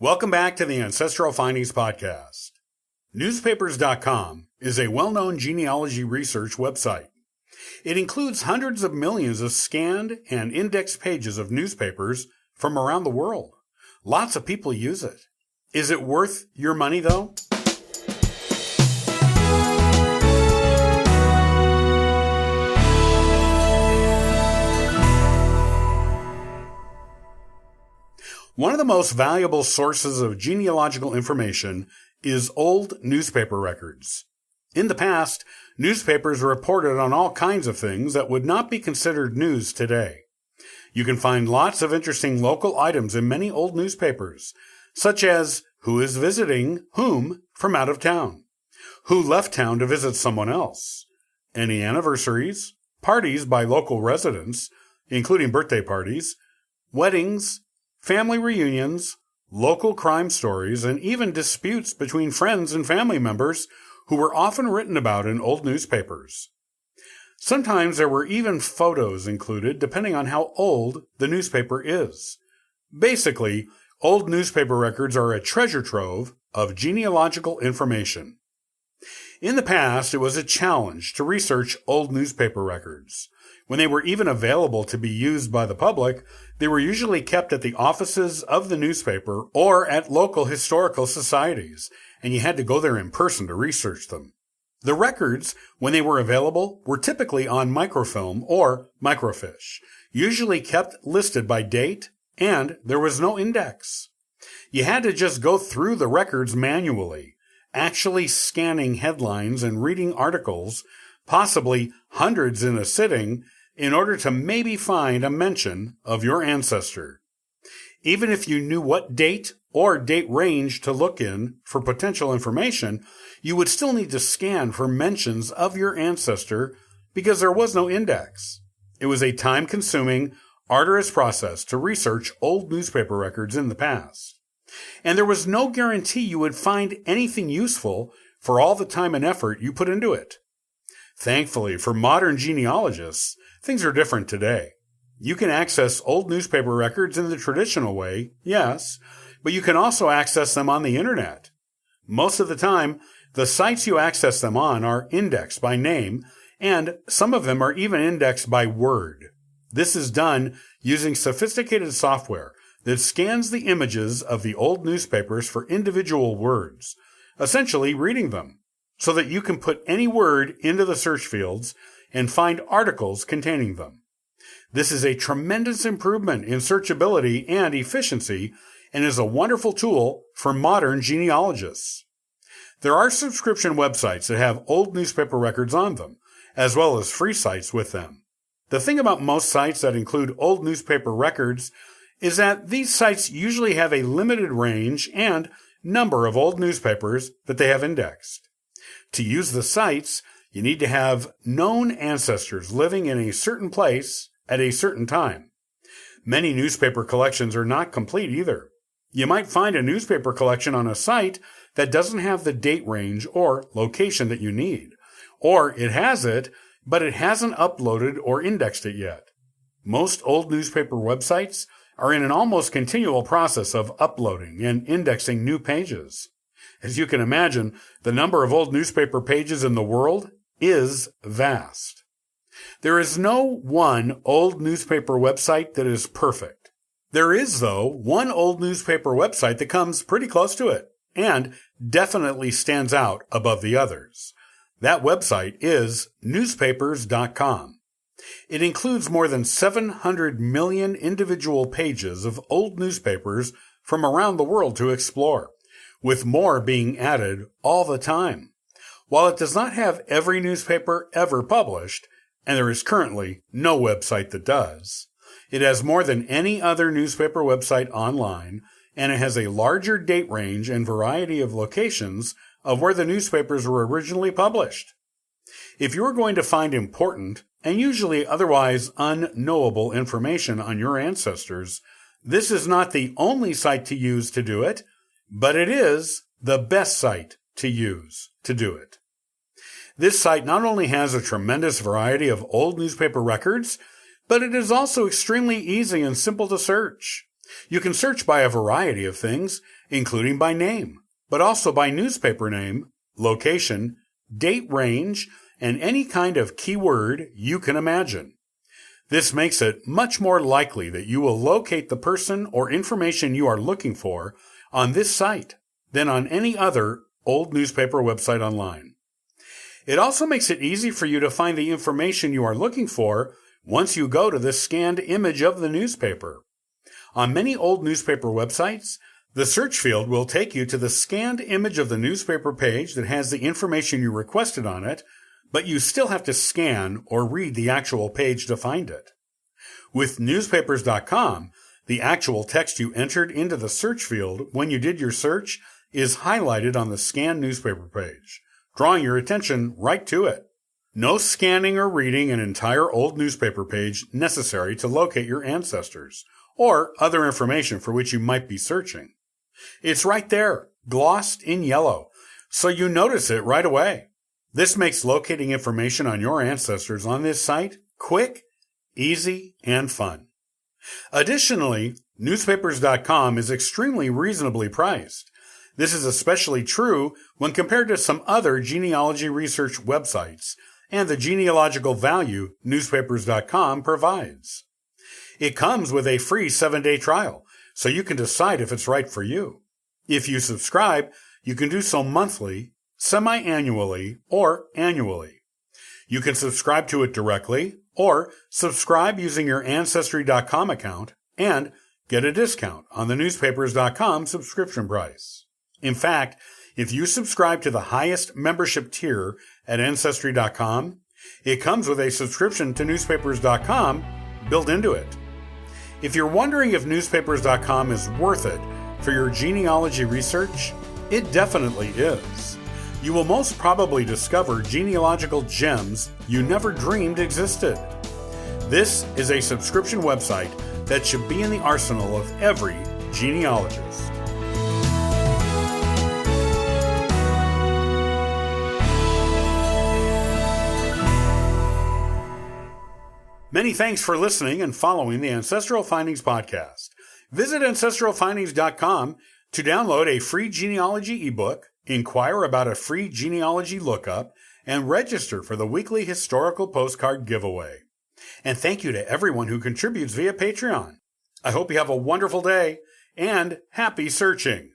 Welcome back to the Ancestral Findings Podcast. Newspapers.com is a well-known genealogy research website. It includes hundreds of millions of scanned and indexed pages of newspapers from around the world. Lots of people use it. Is it worth your money, though? One of the most valuable sources of genealogical information is old newspaper records. In the past, newspapers reported on all kinds of things that would not be considered news today. You can find lots of interesting local items in many old newspapers, such as who is visiting whom from out of town, who left town to visit someone else, any anniversaries, parties by local residents, including birthday parties, weddings, family reunions, local crime stories, and even disputes between friends and family members who were often written about in old newspapers. Sometimes there were even photos included depending on how old the newspaper is. Basically, old newspaper records are a treasure trove of genealogical information. In the past, it was a challenge to research old newspaper records. When they were even available to be used by the public, they were usually kept at the offices of the newspaper or at local historical societies, and you had to go there in person to research them. The records, when they were available, were typically on microfilm or microfiche, usually kept listed by date, and there was no index. You had to just go through the records manually, actually scanning headlines and reading articles, possibly hundreds in a sitting, in order to maybe find a mention of your ancestor. Even if you knew what date or date range to look in for potential information, you would still need to scan for mentions of your ancestor because there was no index. It was a time-consuming, arduous process to research old newspaper records in the past. And there was no guarantee you would find anything useful for all the time and effort you put into it. Thankfully, for modern genealogists, things are different today. You can access old newspaper records in the traditional way, yes, but you can also access them on the internet. Most of the time, the sites you access them on are indexed by name, and some of them are even indexed by word. This is done using sophisticated software that scans the images of the old newspapers for individual words, essentially reading them, so that you can put any word into the search fields and find articles containing them. This is a tremendous improvement in searchability and efficiency and is a wonderful tool for modern genealogists. There are subscription websites that have old newspaper records on them, as well as free sites with them. The thing about most sites that include old newspaper records is that these sites usually have a limited range and number of old newspapers that they have indexed. To use the sites, you need to have known ancestors living in a certain place at a certain time. Many newspaper collections are not complete either. You might find a newspaper collection on a site that doesn't have the date range or location that you need, or it has it, but it hasn't uploaded or indexed it yet. Most old newspaper websites are in an almost continual process of uploading and indexing new pages. As you can imagine, the number of old newspaper pages in the world is vast. There is no one old newspaper website that is perfect. There is, though, one old newspaper website that comes pretty close to it and definitely stands out above the others. That website is newspapers.com. It includes more than 700 million individual pages of old newspapers from around the world to explore, with more being added all the time. While it does not have every newspaper ever published, and there is currently no website that does, it has more than any other newspaper website online, and it has a larger date range and variety of locations of where the newspapers were originally published. If you're going to find important and usually otherwise unknowable information on your ancestors, this is not the only site to use to do it, but it is the best site to use to do it. This site not only has a tremendous variety of old newspaper records, but it is also extremely easy and simple to search. You can search by a variety of things, including by name, but also by newspaper name, location, date range, and any kind of keyword you can imagine. This makes it much more likely that you will locate the person or information you are looking for on this site than on any other old newspaper website online. It also makes it easy for you to find the information you are looking for once you go to the scanned image of the newspaper. On many old newspaper websites, the search field will take you to the scanned image of the newspaper page that has the information you requested on it, but you still have to scan or read the actual page to find it. With newspapers.com, the actual text you entered into the search field when you did your search is highlighted on the scanned newspaper page, drawing your attention right to it. No scanning or reading an entire old newspaper page necessary to locate your ancestors or other information for which you might be searching. It's right there, glossed in yellow, so you notice it right away. This makes locating information on your ancestors on this site quick, easy, and fun. Additionally, newspapers.com is extremely reasonably priced. This is especially true when compared to some other genealogy research websites and the genealogical value newspapers.com provides. It comes with a free 7-day trial, so you can decide if it's right for you. If you subscribe, you can do so monthly, semi-annually, or annually. You can subscribe to it directly, or subscribe using your Ancestry.com account and get a discount on the newspapers.com subscription price. In fact, if you subscribe to the highest membership tier at Ancestry.com, it comes with a subscription to newspapers.com built into it. If you're wondering if newspapers.com is worth it for your genealogy research, it definitely is. You will most probably discover genealogical gems you never dreamed existed. This is a subscription website that should be in the arsenal of every genealogist. Many thanks for listening and following the Ancestral Findings podcast. Visit ancestralfindings.com to download a free genealogy ebook, inquire about a free genealogy lookup, and register for the weekly historical postcard giveaway. And thank you to everyone who contributes via Patreon. I hope you have a wonderful day and happy searching.